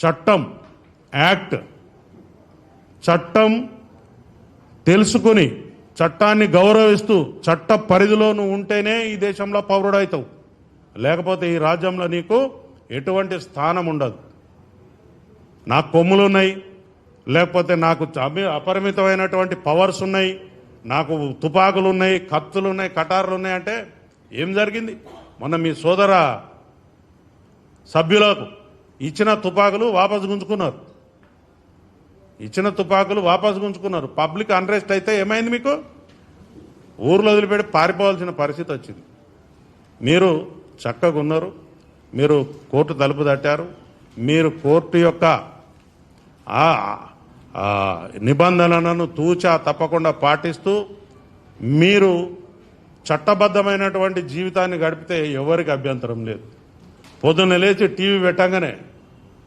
చట్టం యాక్ట్, చట్టం తెలుసుకుని చట్టాన్ని గౌరవిస్తూ చట్ట పరిధిలో నువ్వు ఉంటేనే ఈ దేశంలో పౌరుడవుతావు. లేకపోతే ఈ రాజ్యంలో నీకు ఎటువంటి స్థానం ఉండదు. నాకు కొమ్ములు ఉన్నాయి, లేకపోతే నాకు అపరిమితమైనటువంటి పవర్స్ ఉన్నాయి, నాకు తుపాకులు ఉన్నాయి, కత్తులు ఉన్నాయి, కటార్లు ఉన్నాయి అంటే ఏం జరిగింది? మొన్న మీ సోదర సభ్యులకు ఇచ్చిన తుపాకులు వాపసు గుంజుకున్నారు. పబ్లిక్ అన్రెస్ట్ అయితే ఏమైంది? మీకు ఊర్లో వదిలిపెట్టి పారిపోవాల్సిన పరిస్థితి వచ్చింది. మీరు చక్కగా ఉన్నారు, మీరు కోర్టు తలుపు తట్టారు, మీరు కోర్టు యొక్క నిబంధనలను తూచా తప్పకుండా పాటిస్తూ మీరు చట్టబద్ధమైనటువంటి జీవితాన్ని గడిపితే ఎవరికి అభ్యంతరం లేదు. పొద్దున్న లేచి టీవీ పెట్టంగానే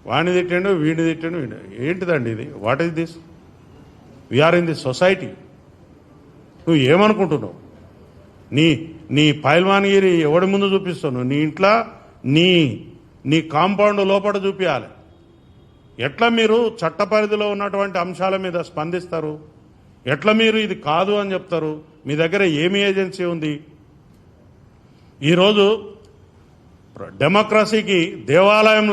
వాడిని తిట్టాడు, వీడిని తిట్టాడు, ఏంటిదండి ఇది? What is this? We are in the society. నువ్వు ఏమనుకుంటున్నావు? నీ పైల్వాన్గిరి ఎవడి ముందు చూపిస్తున్నావు? నీ ఇంట్లో నీ కాంపౌండ్ లోపల చూపించాలి. ఎట్లా మీరు చట్ట పరిధిలో ఉన్నటువంటి అంశాల మీద స్పందిస్తారు? ఎట్లా మీరు ఇది కాదు అని చెప్తారు? మీ దగ్గర ఏమి ఏజెన్సీ ఉంది? ఈరోజు డెమోక్రసీకి దేవాలయం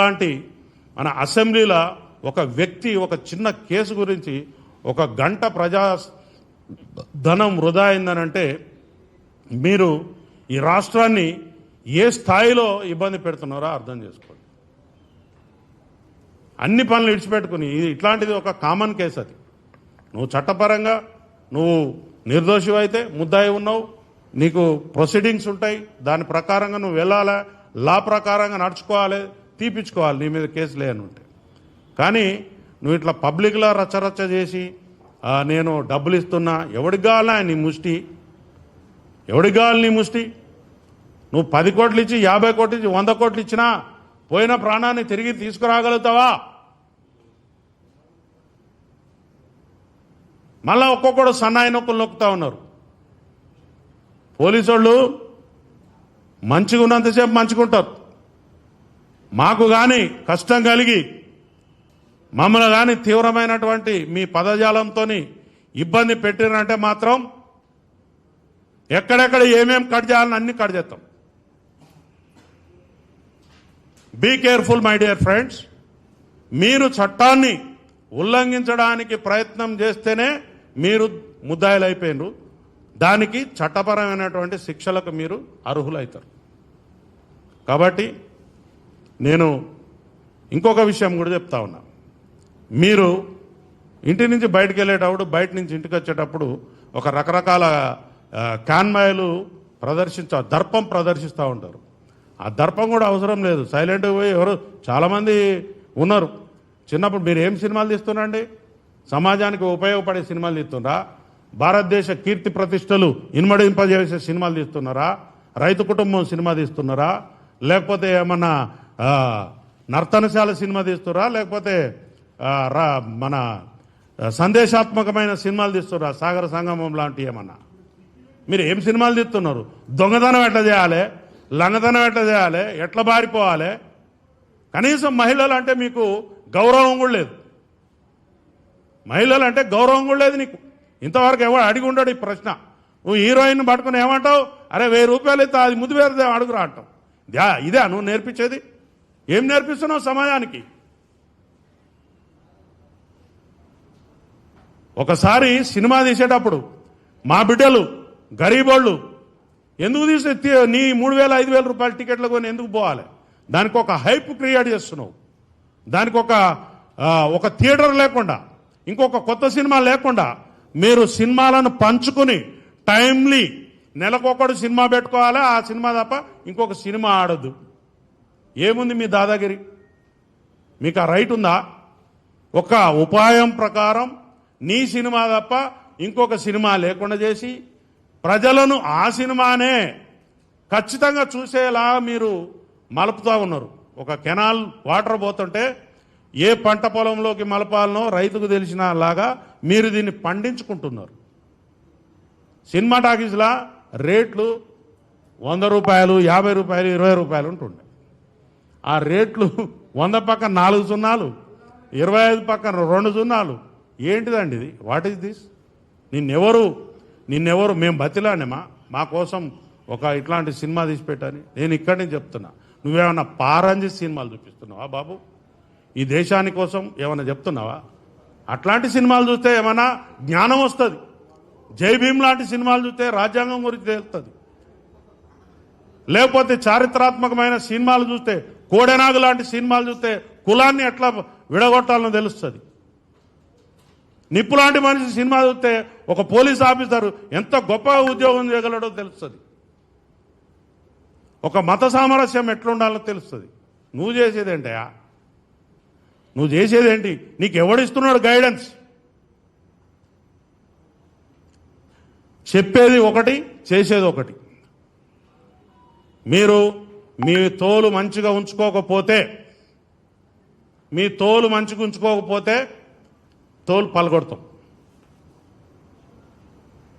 లాంటి మన అసెంబ్లీలో ఒక వ్యక్తి ఒక చిన్న కేసు గురించి 1 గంట ప్రజా ధనం వృధా అయిందనంటే మీరు ఈ రాష్ట్రాన్ని ఏ స్థాయిలో ఇబ్బంది పెడుతున్నారో అర్థం చేసుకోండి. అన్ని పనులు విడిచిపెట్టుకుని ఇట్లాంటిది ఒక కామన్ కేసు. అది నువ్వు చట్టపరంగా నువ్వు నిర్దోషి అయితే ముద్దాయి ఉన్నావు, నీకు ప్రొసీడింగ్స్ ఉంటాయి, దాని ప్రకారంగా నువ్వు వెళ్ళాలా, లా ప్రకారంగా నడుచుకోవాలి, తీపించుకోవాలి నీ మీద కేసు లేని ఉంటే. కానీ నువ్వు ఇట్లా పబ్లిక్లో రచ్చరచ్చ చేసి నేను డబ్బులు ఇస్తున్నా, ఎవడికి కావాలా నీ ముష్టి? నువ్వు 10 కోట్లు ఇచ్చి 50 కోట్లు ఇచ్చి 100 కోట్లు ఇచ్చినా పోయిన ప్రాణాన్ని తిరిగి తీసుకురాగలుగుతావా? మళ్ళా ఒక్కొక్కడు సన్నాయి నొక్కులు నొక్కుతా ఉన్నారు. పోలీసు వాళ్ళు మంచిగా ఉన్నంతసేపు మంచుకుంటారు. మాకు కానీ కష్టం కలిగి మమ్మల్ని కానీ తీవ్రమైనటువంటి మీ పదజాలంతో ఇబ్బంది పెట్టినంటే మాత్రం ఎక్కడెక్కడ ఏమేం కట్ చేయాలని అన్ని కట్ చేస్తాం. Be careful my dear friends. మీరు చట్టాన్ని ఉల్లంఘించడానికి ప్రయత్నం చేస్తేనే మీరు ముద్దాయిలు అయిపోయినరు. దానికి చట్టపరమైనటువంటి శిక్షలకు మీరు అర్హులవుతారు. కాబట్టి నేను ఇంకొక విషయం కూడా చెప్తా ఉన్నా. మీరు ఇంటి నుంచి బయటకు వెళ్ళేటప్పుడు, బయట నుంచి ఇంటికి వచ్చేటప్పుడు ఒక రకరకాల కాన్వాయ్లు దర్పం ప్రదర్శిస్తూ ఉంటారు. ఆ దర్పం కూడా అవసరం లేదు, సైలెంట్గా పోయి ఎవరు చాలామంది ఉన్నారు. చిన్నప్పుడు మీరు ఏం సినిమాలు తీస్తున్నారండి? సమాజానికి ఉపయోగపడే సినిమాలు తీస్తున్నారా? భారతదేశ కీర్తి ప్రతిష్టలు ఇన్మడింపజేసే సినిమాలు తీస్తున్నారా? రైతు కుటుంబం సినిమా తీస్తున్నారా? లేకపోతే ఏమన్నా నర్తనశాల సినిమా తీస్తున్నారా? లేకపోతే మన సందేశాత్మకమైన సినిమాలు తీస్తున్నారా? సాగర సంగమం లాంటి ఏమన్నా? మీరు ఏం సినిమాలు తీస్తున్నారు? దొంగతనం ఎట్లా చేయాలి, లంగతనం ఎట్లా చేయాలి, ఎట్లా బారిపోవాలి? కనీసం మహిళలు అంటే మీకు గౌరవం కూడా లేదు. నీకు ఇంతవరకు ఎవరు అడిగి ఉండడు ఈ ప్రశ్న. నువ్వు హీరోయిన్ పట్టుకుని ఏమంటావు? అరే 1000 రూపాయలు ఇస్తా, అది ముద్దు వేరే అడుగురా అంటావు. ఇదే నువ్వు నేర్పించేది? ఏం నేర్పిస్తున్నావు సమాజానికి? ఒకసారి సినిమా తీసేటప్పుడు మా బిడ్డలు గరీబోళ్ళు ఎందుకు తీసే నీ 3000 5000 రూపాయల టికెట్లు కొని ఎందుకు పోవాలి? దానికి ఒక హైప్ క్రియేట్ చేస్తున్నావు. దానికి ఒక థియేటర్ లేకుండా, ఇంకొక కొత్త సినిమా లేకుండా మీరు సినిమాలను పంచుకుని టైమ్లీ నెలకొకడు సినిమా పెట్టుకోవాలి. ఆ సినిమా తప్ప ఇంకొక సినిమా ఆడద్దు. ఏముంది మీ దాదాగిరి? మీకు ఆ రైట్ ఉందా? ఒక ఉపాయం ప్రకారం నీ సినిమా తప్ప ఇంకొక సినిమా లేకుండా చేసి ప్రజలను ఆ సినిమానే ఖచ్చితంగా చూసేలా మీరు మలుపుతూ ఉన్నారు. ఒక కెనాల్ వాటర్ పోతుంటే ఏ పంట పొలంలోకి మలపాలనో రైతుకు తెలిసిన లాగా మీరు దీన్ని పండించుకుంటున్నారు. సినిమా టాకీస్లా రేట్లు 100 రూపాయలు, 50 రూపాయలు, 20 రూపాయలు ఉంటుండే. ఆ రేట్లు 100 పక్కన 4 సున్నాలు, 25 పక్కన 2 సున్నాలు. ఏంటిదండి ఇది? What is this? నిన్నెవరు మేము బతిలానేమా మా కోసం ఒక ఇట్లాంటి సినిమా తీసి పెట్టని? నేను ఇక్కడి నుంచి చెప్తున్నా, నువ్వేమన్నా పారంజి సినిమాలు చూపిస్తున్నావా బాబు? ఈ దేశాని కోసం ఏమన్నా చెప్తున్నావా? అట్లాంటి సినిమాలు చూస్తే ఏమన్నా జ్ఞానం వస్తుంది. జై భీమ్ లాంటి సినిమాలు చూస్తే రాజ్యాంగం గురించి తెలుస్తుంది. లేకపోతే చారిత్రాత్మకమైన సినిమాలు చూస్తే, కోడెనాగు లాంటి సినిమాలు చూస్తే కులాన్ని ఎట్లా విడగొట్టాలని తెలుస్తుంది. నిప్పు లాంటి మనిషి సినిమా చూస్తే ఒక పోలీస్ ఆఫీసర్ ఎంత గొప్పగా ఉద్యోగం చేయగలడో తెలుస్తుంది. ఒక మత సామరస్యం ఎట్లుండాలో తెలుస్తుంది. నువ్వు చేసేదేంటయా? నువ్వు చేసేదేంటి? నీకు ఎవడిస్తున్నాడు గైడెన్స్? చెప్పేది ఒకటి, చేసేది ఒకటి. మీరు మీ తోలు మంచిగా ఉంచుకోకపోతే, తోలు పలగొడతాం.